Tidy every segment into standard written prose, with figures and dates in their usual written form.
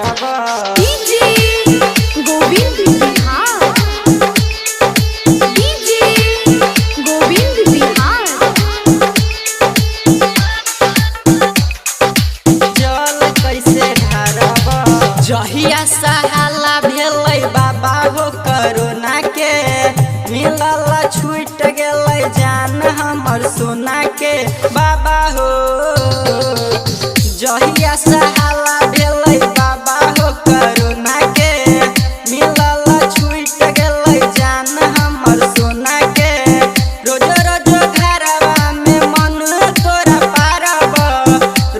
ढारब DJ Govind Bihar, DJ Govind Bihar. जल कैसे ढारब जहिया सहाला भेलै बाबा हो कोरोना के मिलल छूट गेलै जान हमर सोना के बाबा हो। जहिया सहाला भेलै बाबा हो कोरोना के मिलल छूट गेलै जान हमर सोना के। रोज रोज घरवा में मन तोरा पारब,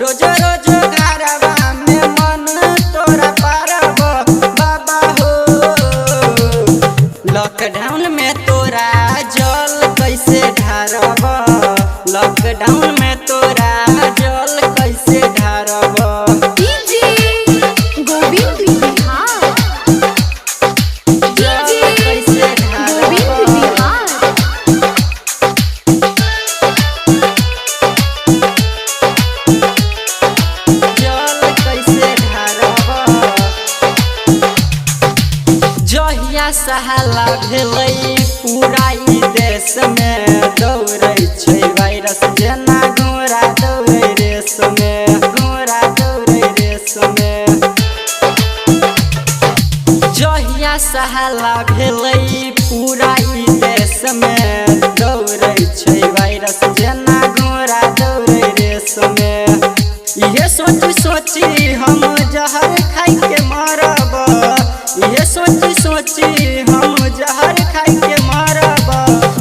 रोज रोज घरवा में मन तोरा पारब बाबा हो। लॉकडाउन में तोरा जल कैसे ढारब, लॉकडाउन में तोरा जल कैसे ढारब। डीजे गोविंद बिहार, जल कैसे गोविंद ढारब बिहार। जल कैसे ढारब जहिया सहाला भेलै पूरा ई देश में दौड़ै छै वायरस जेना घोड़ा दौड़ै रेस में, घोड़ा दौड़ै रेस में। जहिया सहाला भेलै पूरा ई देश में दौड़ै छै वायरस जेना घोड़ा दौड़ै रेस में। इहे सोची सोची हम जहर खाई के मरब, इहे सोची सोची हम जहर खाई के मरब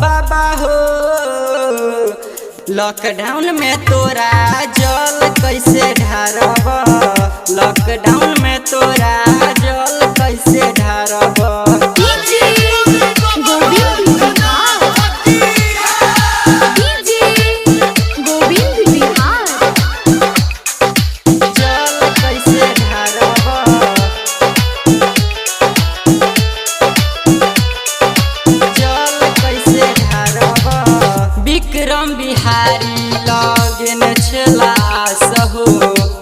बाबा हो। लॉकडाउन में तोरा जल कैसे ढारब, लॉकडाउन में तोरा जल कैसे ढारब। DJ Govind Bihar, DJ Govind Bihar. जल कैसे ढारब जल कैसे ढारब विक्रम बिहारी लगन छला सहु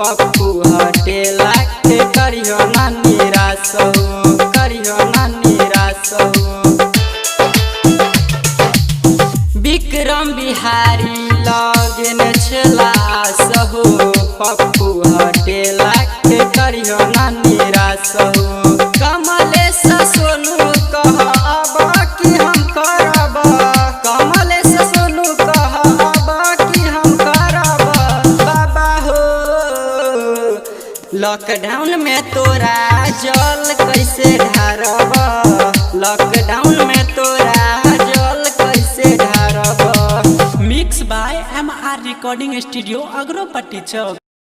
पप्पू हटेला के करियो ना निराश हो, करियो ना निराश हो। विक्रम बिहारी लगन छला सहु पप्पू हटेला के करियो ना निराश हो। कमलेश सोनू कह अब कि हम करब, कमलेश सोनू कह अब कि हम करब बाबा हो। लॉकडाउन में तोरा जल कैसे ढारब, लॉकडाउन में तोरा जल कैसे ढारब। Mix by MR recording studio Agropatti Chowk.